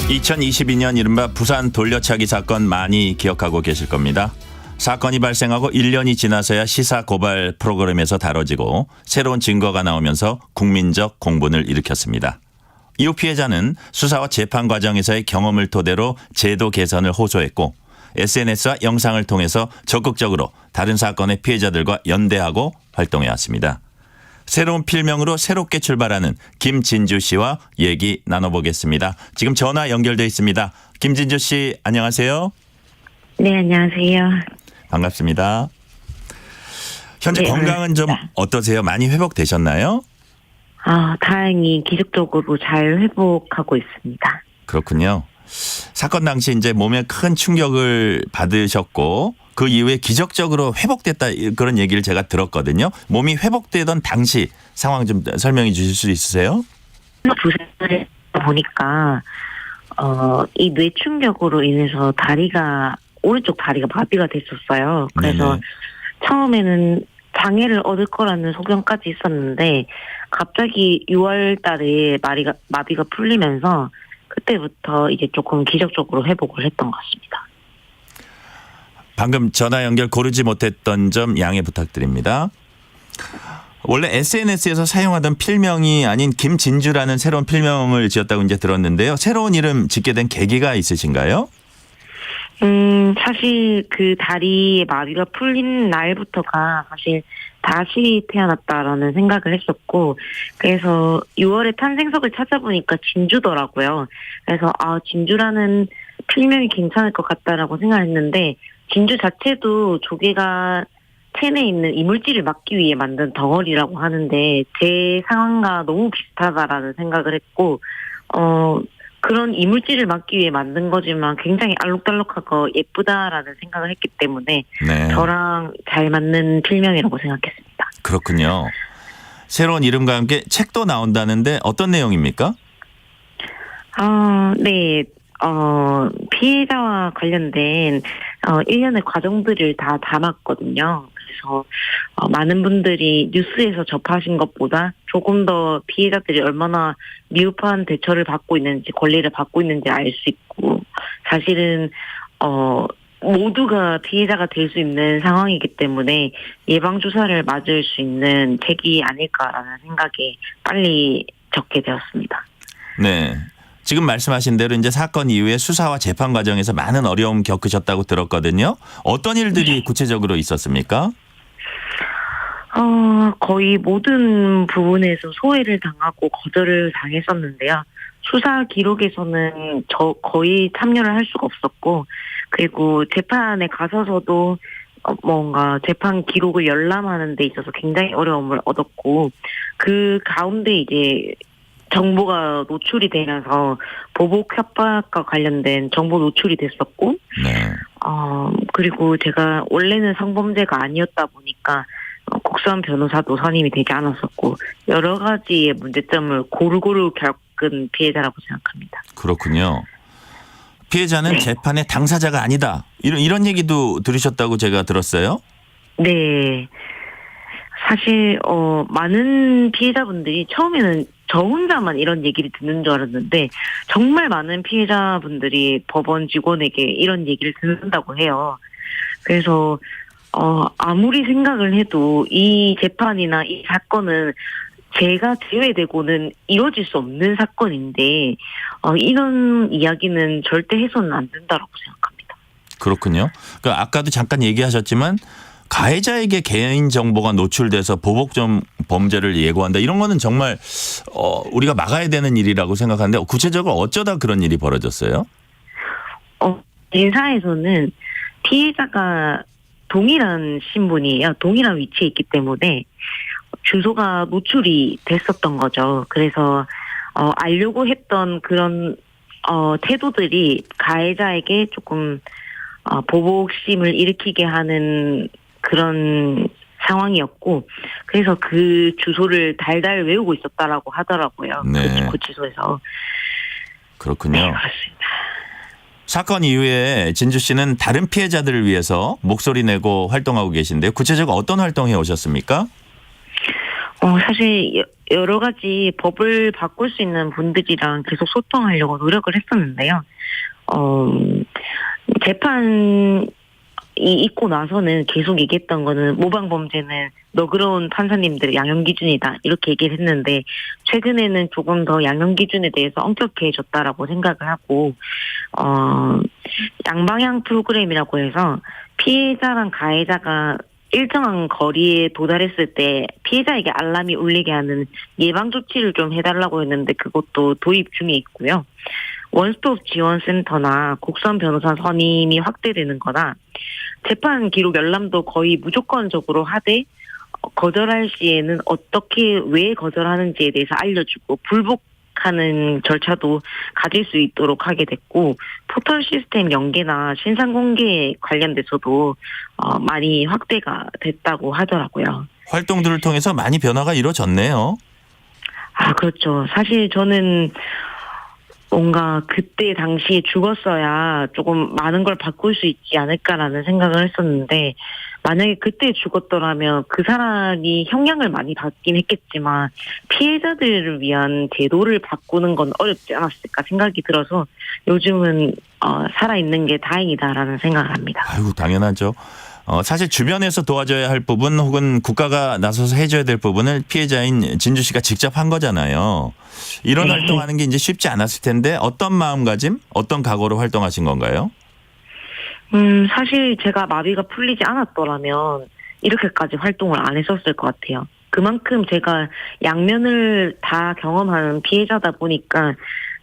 2022년 이른바 부산 돌려차기 사건 많이 기억하고 계실 겁니다. 사건이 발생하고 1년이 지나서야 시사 고발 프로그램에서 다뤄지고 새로운 증거가 나오면서 국민적 공분을 일으켰습니다. 이후 피해자는 수사와 재판 과정에서의 경험을 토대로 제도 개선을 호소했고 SNS와 영상을 통해서 적극적으로 다른 사건의 피해자들과 연대하고 활동해왔습니다. 새로운 필명으로 새롭게 출발하는 김진주 씨와 얘기 나눠보겠습니다. 지금 전화 연결돼 있습니다. 김진주 씨 안녕하세요. 네, 안녕하세요. 반갑습니다. 현재 네, 건강은 좀 어떠세요? 많이 회복되셨나요? 다행히 기적적으로 잘 회복하고 있습니다. 그렇군요. 사건 당시 이제 몸에 큰 충격을 받으셨고 그 이후에 기적적으로 회복됐다 그런 얘기를 제가 들었거든요. 몸이 회복되던 당시 상황 좀 설명해 주실 수 있으세요? 부상을 보니까 이 뇌 충격으로 인해서 오른쪽 다리가 마비가 됐었어요. 그래서 네네. 처음에는 장애를 얻을 거라는 소견까지 있었는데 갑자기 6월 달에 마비가 풀리면서 그때부터 이제 조금 기적적으로 회복을 했던 것 같습니다. 방금 전화 연결 고르지 못했던 점 양해 부탁드립니다. 원래 SNS에서 사용하던 필명이 아닌 김진주라는 새로운 필명을 지었다고 이제 들었는데요. 새로운 이름 짓게 된 계기가 있으신가요? 사실 그 다리의 마비가 풀린 날부터가 사실 다시 태어났다라는 생각을 했었고, 그래서 6월에 탄생석을 찾아보니까 진주더라고요. 그래서 진주라는 필명이 괜찮을 것 같다라고 생각했는데, 진주 자체도 조개가 체내에 있는 이물질을 막기 위해 만든 덩어리라고 하는데 제 상황과 너무 비슷하다라는 생각을 했고, 그런 이물질을 막기 위해 만든 거지만 굉장히 알록달록하고 예쁘다라는 생각을 했기 때문에 네. 저랑 잘 맞는 필명이라고 생각했습니다. 그렇군요. 새로운 이름과 함께 책도 나온다는데 어떤 내용입니까? 네. 피해자와 관련된 일련의 과정들을 다 담았거든요. 그래서 많은 분들이 뉴스에서 접하신 것보다 조금 더 피해자들이 얼마나 미흡한 대처를 받고 있는지, 권리를 받고 있는지 알 수 있고, 사실은 모두가 피해자가 될 수 있는 상황이기 때문에 예방주사를 맞을 수 있는 책이 아닐까라는 생각에 빨리 적게 되었습니다. 네. 지금 말씀하신 대로 이제 사건 이후에 수사와 재판 과정에서 많은 어려움 겪으셨다고 들었거든요. 어떤 일들이 구체적으로 있었습니까? 거의 모든 부분에서 소외를 당하고 거절을 당했었는데요. 수사 기록에서는 거의 참여를 할 수가 없었고, 그리고 재판에 가서서도 뭔가 재판 기록을 열람하는 데 있어서 굉장히 어려움을 얻었고, 그 가운데 이제 정보가 노출이 되면서 보복 협박과 관련된 정보 노출이 됐었고, 네. 그리고 제가 원래는 성범죄가 아니었다 보니까 국수한 변호사도 선임이 되지 않았었고, 여러 가지의 문제점을 고루고루 겪은 피해자라고 생각합니다. 그렇군요. 피해자는 재판의 당사자가 아니다. 이런 얘기도 들으셨다고 제가 들었어요. 네. 사실 많은 피해자분들이 처음에는 저 혼자만 이런 얘기를 듣는 줄 알았는데 정말 많은 피해자분들이 법원 직원에게 이런 얘기를 듣는다고 해요. 그래서 아무리 생각을 해도 이 재판이나 이 사건은 제가 제외되고는 이루어질 수 없는 사건인데 이런 이야기는 절대 해서는 안 된다고 생각합니다. 그렇군요. 그러니까 아까도 잠깐 얘기하셨지만 가해자에게 개인 정보가 노출돼서 보복 범죄를 예고한다. 이런 거는 정말 우리가 막아야 되는 일이라고 생각하는데 구체적으로 어쩌다 그런 일이 벌어졌어요? 인사에서는 피해자가 동일한 신분이에요. 동일한 위치에 있기 때문에 주소가 노출이 됐었던 거죠. 그래서 알려고 했던 그런 태도들이 가해자에게 조금 보복심을 일으키게 하는 그런 상황이었고, 그래서 그 주소를 달달 외우고 있었다라고 하더라고요. 네. 그 구치소에서. 그렇군요. 네, 그렇습니다. 사건 이후에 진주 씨는 다른 피해자들을 위해서 목소리 내고 활동하고 계신데 구체적으로 어떤 활동해 오셨습니까? 사실 여러 가지 법을 바꿀 수 있는 분들이랑 계속 소통하려고 노력을 했었는데요. 재판이 있고 나서는 계속 얘기했던 거는 모방범죄는 너그러운 판사님들의 양형 기준이다 이렇게 얘기를 했는데 최근에는 조금 더 양형 기준에 대해서 엄격해졌다라고 생각을 하고 양방향 프로그램이라고 해서 피해자랑 가해자가 일정한 거리에 도달했을 때 피해자에게 알람이 울리게 하는 예방 조치를 좀 해달라고 했는데 그것도 도입 중에 있고요. 원스톱 지원센터나 국선 변호사 선임이 확대되는 거나 재판 기록 열람도 거의 무조건적으로 하되 거절할 시에는 어떻게 왜 거절하는지에 대해서 알려주고 불복하는 절차도 가질 수 있도록 하게 됐고 포털 시스템 연계나 신상 공개 관련돼서도 많이 확대가 됐다고 하더라고요. 활동들을 통해서 많이 변화가 이루어졌네요. 그렇죠. 사실 저는 뭔가 그때 당시에 죽었어야 조금 많은 걸 바꿀 수 있지 않을까라는 생각을 했었는데 만약에 그때 죽었더라면 그 사람이 형량을 많이 받긴 했겠지만 피해자들을 위한 제도를 바꾸는 건 어렵지 않았을까 생각이 들어서 요즘은 살아있는 게 다행이다라는 생각을 합니다. 아이고 당연하죠. 사실 주변에서 도와줘야 할 부분 혹은 국가가 나서서 해줘야 될 부분을 피해자인 진주 씨가 직접 한 거잖아요. 이런 네. 활동하는 게 이제 쉽지 않았을 텐데 어떤 마음가짐, 어떤 각오로 활동하신 건가요? 사실 제가 마비가 풀리지 않았더라면 이렇게까지 활동을 안 했었을 것 같아요. 그만큼 제가 양면을 다 경험하는 피해자다 보니까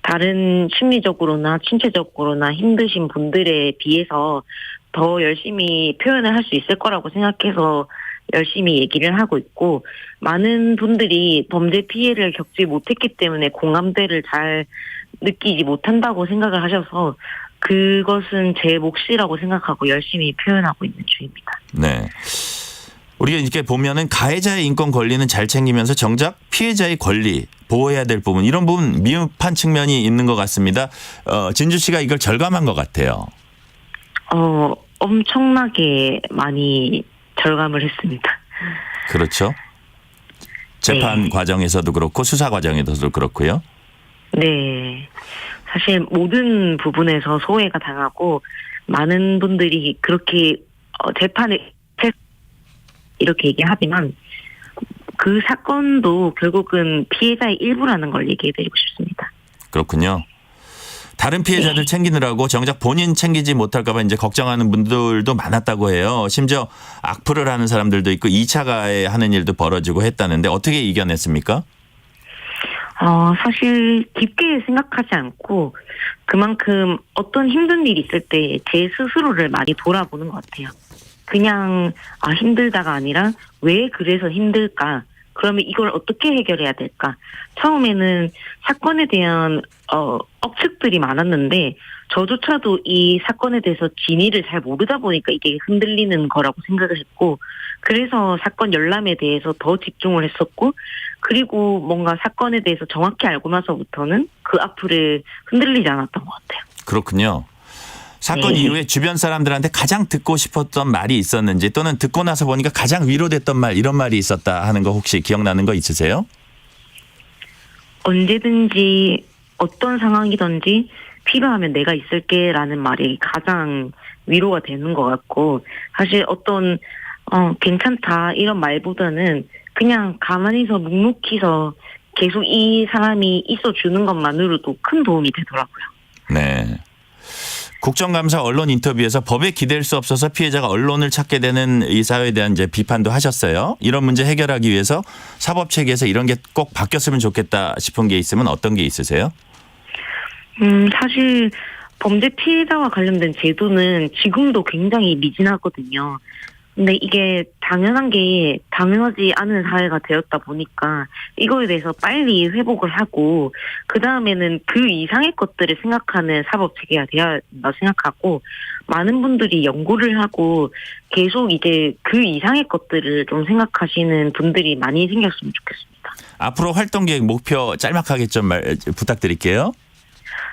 다른 심리적으로나 신체적으로나 힘드신 분들에 비해서 더 열심히 표현을 할 수 있을 거라고 생각해서 열심히 얘기를 하고 있고 많은 분들이 범죄 피해를 겪지 못했기 때문에 공감대를 잘 느끼지 못한다고 생각을 하셔서 그것은 제 몫이라고 생각하고 열심히 표현하고 있는 중입니다. 네. 우리가 이렇게 보면은 가해자의 인권 권리는 잘 챙기면서 정작 피해자의 권리 보호해야 될 부분 이런 부분 미흡한 측면이 있는 것 같습니다. 진주 씨가 이걸 절감한 것 같아요. 엄청나게 많이 절감을 했습니다. 그렇죠. 재판 네. 과정에서도 그렇고 수사 과정에서도 그렇고요. 네. 사실 모든 부분에서 소외가 당하고 많은 분들이 그렇게 재판에 이렇게 얘기하지만 그 사건도 결국은 피해자의 일부라는 걸 얘기해드리고 싶습니다. 그렇군요. 다른 피해자들 챙기느라고 정작 본인 챙기지 못할까 봐 이제 걱정하는 분들도 많았다고 해요. 심지어 악플을 하는 사람들도 있고 2차 가해하는 일도 벌어지고 했다는데 어떻게 이겨냈습니까? 사실 깊게 생각하지 않고 그만큼 어떤 힘든 일이 있을 때 제 스스로를 많이 돌아보는 것 같아요. 그냥 힘들다가 아니라 왜 그래서 힘들까? 그러면 이걸 어떻게 해결해야 될까? 처음에는 사건에 대한 억측들이 많았는데 저조차도 이 사건에 대해서 진위를 잘 모르다 보니까 이게 흔들리는 거라고 생각을 했고 그래서 사건 열람에 대해서 더 집중을 했었고 그리고 뭔가 사건에 대해서 정확히 알고 나서부터는 그 앞으로 흔들리지 않았던 것 같아요. 그렇군요. 사건 네. 이후에 주변 사람들한테 가장 듣고 싶었던 말이 있었는지 또는 듣고 나서 보니까 가장 위로됐던 말 이런 말이 있었다 하는 거 혹시 기억나는 거 있으세요? 언제든지 어떤 상황이든지 필요하면 내가 있을게라는 말이 가장 위로가 되는 것 같고 사실 어떤 괜찮다 이런 말보다는 그냥 가만히서 묵묵히서 계속 이 사람이 있어주는 것만으로도 큰 도움이 되더라고요. 네. 국정감사 언론 인터뷰에서 법에 기댈 수 없어서 피해자가 언론을 찾게 되는 이 사회에 대한 이제 비판도 하셨어요. 이런 문제 해결하기 위해서 사법 체계에서 이런 게 꼭 바뀌었으면 좋겠다 싶은 게 있으면 어떤 게 있으세요? 사실 범죄 피해자와 관련된 제도는 지금도 굉장히 미진하거든요. 근데 이게 당연하지 않은 사회가 되었다 보니까 이거에 대해서 빨리 회복을 하고 그 다음에는 그 이상의 것들을 생각하는 사법 체계가 되어야 한다고 생각하고 많은 분들이 연구를 하고 계속 이제 그 이상의 것들을 좀 생각하시는 분들이 많이 생겼으면 좋겠습니다. 앞으로 활동 계획 목표 짤막하게 좀 부탁드릴게요.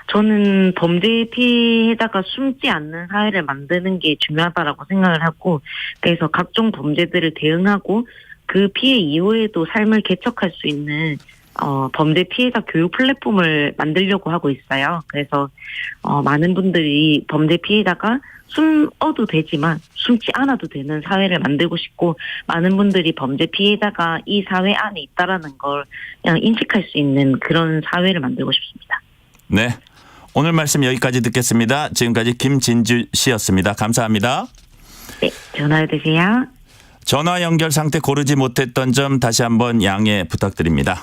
저는 범죄 피해자가 숨지 않는 사회를 만드는 게 중요하다라고 생각을 하고 그래서 각종 범죄들을 대응하고 그 피해 이후에도 삶을 개척할 수 있는 범죄 피해자 교육 플랫폼을 만들려고 하고 있어요. 그래서 많은 분들이 범죄 피해자가 숨어도 되지만 숨지 않아도 되는 사회를 만들고 싶고, 많은 분들이 범죄 피해자가 이 사회 안에 있다라는 걸 그냥 인식할 수 있는 그런 사회를 만들고 싶습니다. 네. 오늘 말씀 여기까지 듣겠습니다. 지금까지 김진주 씨였습니다. 감사합니다. 네, 전화 되세요. 전화 연결 상태 고르지 못했던 점 다시 한번 양해 부탁드립니다.